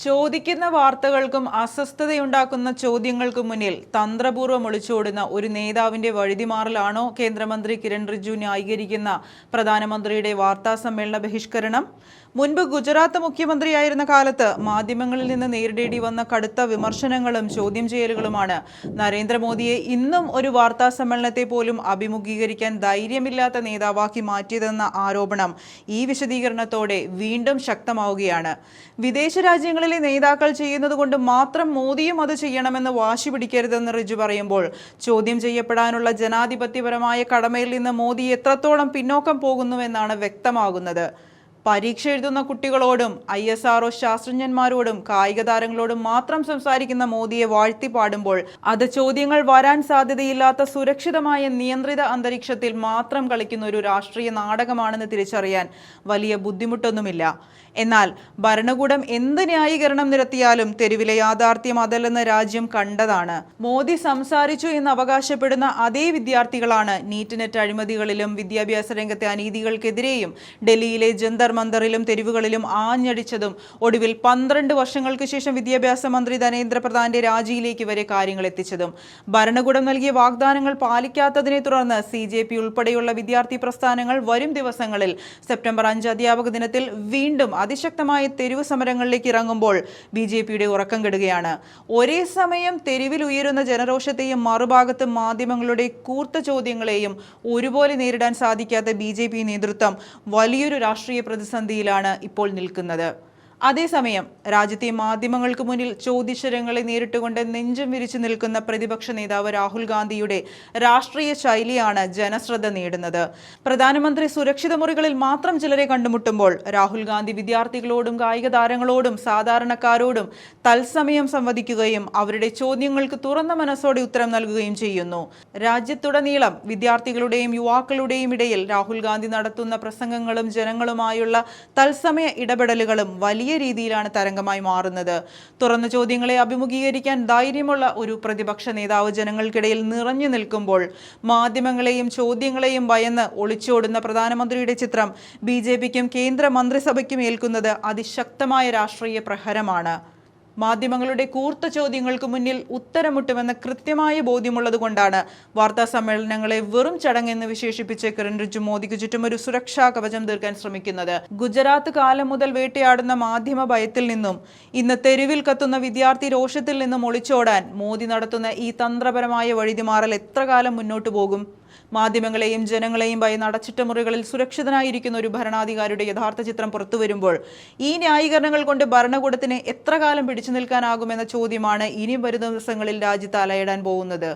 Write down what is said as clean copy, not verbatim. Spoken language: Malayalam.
ചോദിക്കുന്ന വാർത്തകൾക്കും അസ്വസ്ഥതയുണ്ടാക്കുന്ന ചോദ്യങ്ങൾക്കും മുന്നിൽ തന്ത്രപൂർവ്വം ഒളിച്ചോടുന്ന ഒരു നേതാവിന്റെ വഴുതിമാറലാണോ കേന്ദ്രമന്ത്രി കിരൺ റിജിജു ന്യായീകരിക്കുന്ന പ്രധാനമന്ത്രിയുടെ വാർത്താസമ്മേളന ബഹിഷ്കരണം? മുൻപ് ഗുജറാത്ത് മുഖ്യമന്ത്രിയായിരുന്ന കാലത്ത് മാധ്യമങ്ങളിൽ നിന്ന് നേരിടേണ്ടി വന്ന കടുത്ത വിമർശനങ്ങളും ചോദ്യം ചെയ്യലുകളുമാണ് നരേന്ദ്രമോദിയെ ഇന്നും ഒരു വാർത്താസമ്മേളനത്തെ പോലും അഭിമുഖീകരിക്കാൻ ധൈര്യമില്ലാത്ത നേതാവാക്കി മാറ്റിയതെന്ന ആരോപണം ഈ വിശദീകരണത്തോടെ വീണ്ടും ശക്തമാവുകയാണ്. വിദേശ രാജ്യങ്ങളിലെ നേതാക്കൾ ചെയ്യുന്നതുകൊണ്ട് മാത്രം മോദിയും അത് ചെയ്യണമെന്ന് വാശി പിടിക്കരുതെന്ന് റിജു പറയുമ്പോൾ ചോദ്യം ചെയ്യപ്പെടാനുള്ള ജനാധിപത്യപരമായ കടമയിൽ നിന്ന് മോദി എത്രത്തോളം പിന്നോക്കം പോകുന്നുവെന്നാണ് വ്യക്തമാകുന്നത്. പരീക്ഷ എഴുതുന്ന കുട്ടികളോടും ISRO ശാസ്ത്രജ്ഞന്മാരോടും കായിക താരങ്ങളോടും മാത്രം സംസാരിക്കുന്ന മോദിയെ വാഴ്ത്തി പാടുമ്പോൾ അത് ചോദ്യങ്ങൾ വരാൻ സാധ്യതയില്ലാത്ത സുരക്ഷിതമായ നിയന്ത്രിത അന്തരീക്ഷത്തിൽ മാത്രം കളിക്കുന്ന ഒരു രാഷ്ട്രീയ നാടകമാണെന്ന് തിരിച്ചറിയാൻ വലിയ ബുദ്ധിമുട്ടൊന്നുമില്ല. എന്നാൽ ഭരണകൂടം എന്ത് ന്യായീകരണം നിരത്തിയാലും തെരുവിലെ യാഥാർത്ഥ്യം അതല്ലെന്ന് രാജ്യം കണ്ടതാണ്. മോദി സംസാരിച്ചു എന്ന് അവകാശപ്പെടുന്ന അതേ വിദ്യാർത്ഥികളാണ് നീറ്റ് നെറ്റ് അഴിമതികളിലും വിദ്യാഭ്യാസ രംഗത്തെ അനീതികൾക്കെതിരെയും ഡൽഹിയിലെ ജന്തർ മന്ദറിലും തെരുവുകളിലും ആഞ്ഞടിച്ചതും ഒടുവിൽ 12 വർഷങ്ങൾക്ക് ശേഷം വിദ്യാഭ്യാസ മന്ത്രി ധനേന്ദ്ര പ്രധാന്റെ രാജിയിലേക്ക് വരെ കാര്യങ്ങൾ എത്തിച്ചതും. ഭരണകൂടം നൽകിയ വാഗ്ദാനങ്ങൾ പാലിക്കാത്തതിനെ തുടർന്ന് CJP ഉൾപ്പെടെയുള്ള വിദ്യാർത്ഥി പ്രസ്ഥാനങ്ങൾ വരും ദിവസങ്ങളിൽ സെപ്റ്റംബർ 5 അധ്യാപക ദിനത്തിൽ വീണ്ടും അതിശക്തമായ തെരുവ് സമരങ്ങളിലേക്ക് ഇറങ്ങുമ്പോൾ BJPയുടെ ഉറക്കം കെടുകയാണ്. ഒരേ സമയം തെരുവിൽ ഉയരുന്ന ജനരോഷത്തെയും മറുഭാഗത്ത് മാധ്യമങ്ങളുടെ കൂർത്ത ചോദ്യങ്ങളെയും ഒരുപോലെ നേരിടാൻ സാധിക്കാത്ത BJP നേതൃത്വം വലിയൊരു രാഷ്ട്രീയ പ്രതിസന്ധിയിലാണ് ഇപ്പോൾ നിൽക്കുന്നത്. അതേസമയം രാജ്യത്തെ മാധ്യമങ്ങൾക്ക് മുന്നിൽ ചോദ്യശരങ്ങളെ നേരിട്ടുകൊണ്ട് നെഞ്ചം വിരിച്ചു നിൽക്കുന്ന പ്രതിപക്ഷ നേതാവ് രാഹുൽ ഗാന്ധിയുടെ രാഷ്ട്രീയ ശൈലിയാണ് ജനശ്രദ്ധ നേടുന്നത്. പ്രധാനമന്ത്രി സുരക്ഷിത മുറികളിൽ മാത്രം ചിലരെ കണ്ടുമുട്ടുമ്പോൾ രാഹുൽ ഗാന്ധി വിദ്യാർത്ഥികളോടും കായിക താരങ്ങളോടും സാധാരണക്കാരോടും തത്സമയം സംവദിക്കുകയും അവരുടെ ചോദ്യങ്ങൾക്ക് തുറന്ന മനസ്സോടെ ഉത്തരം നൽകുകയും ചെയ്യുന്നു. രാജ്യത്തുടനീളം വിദ്യാർത്ഥികളുടെയും യുവാക്കളുടെയും ഇടയിൽ രാഹുൽ ഗാന്ധി നടത്തുന്ന പ്രസംഗങ്ങളും ജനങ്ങളുമായുള്ള തത്സമയ ഇടപെടലുകളും വലിയ രീതിയിലാണ് തരംഗമായി മാറുന്നത്. തുറന്ന ചോദ്യങ്ങളെ അഭിമുഖീകരിക്കാൻ ധൈര്യമുള്ള ഒരു പ്രതിപക്ഷ നേതാവ് ജനങ്ങൾക്കിടയിൽ നിറഞ്ഞു നിൽക്കുമ്പോൾ മാധ്യമങ്ങളെയും ചോദ്യങ്ങളെയും ഭയന്ന് ഒളിച്ചോടുന്ന പ്രധാനമന്ത്രിയുടെ ചിത്രം BJPക്കും കേന്ദ്ര മന്ത്രിസഭയ്ക്കും ഏൽക്കുന്നത് അതിശക്തമായ രാഷ്ട്രീയ പ്രഹരമാണ്. മാധ്യമങ്ങളുടെ കൂർത്ത ചോദ്യങ്ങൾക്ക് മുന്നിൽ ഉത്തരമുട്ടുമെന്ന കൃത്യമായ ബോധ്യമുള്ളത് കൊണ്ടാണ് വാർത്താ സമ്മേളനങ്ങളെ വെറും ചടങ്ങെന്ന് വിശേഷിപ്പിച്ച് കിരൺ റിജിജു മോദിക്ക് ചുറ്റും ഒരു സുരക്ഷാ കവചം തീർക്കാൻ ശ്രമിക്കുന്നത്. ഗുജറാത്ത് കാലം മുതൽ വേട്ടയാടുന്ന മാധ്യമ ഭയത്തിൽ നിന്നും ഇന്ന് തെരുവിൽ കത്തുന്ന വിദ്യാർത്ഥി രോഷത്തിൽ നിന്നും ഒളിച്ചോടാൻ മോദി നടത്തുന്ന ഈ തന്ത്രപരമായ വഴിതിമാറൽ എത്ര കാലം മുന്നോട്ട് പോകും? മാധ്യമങ്ങളെയും ജനങ്ങളെയും ഭയന്ന് അടച്ചിട്ട മുറികളിൽ സുരക്ഷിതനായിരിക്കുന്ന ഒരു ഭരണാധികാരിയുടെ യഥാർത്ഥ ചിത്രം പുറത്തു വരുമ്പോൾ ഈ ന്യായീകരണങ്ങൾ കൊണ്ട് ഭരണകൂടത്തിന് എത്ര കാലം പിടിച്ചു നിൽക്കാനാകുമെന്ന ചോദ്യമാണ് ഇനി വരുന്ന ദിവസങ്ങളിൽ രാജ്യത്ത് അലയടാൻ പോകുന്നത്.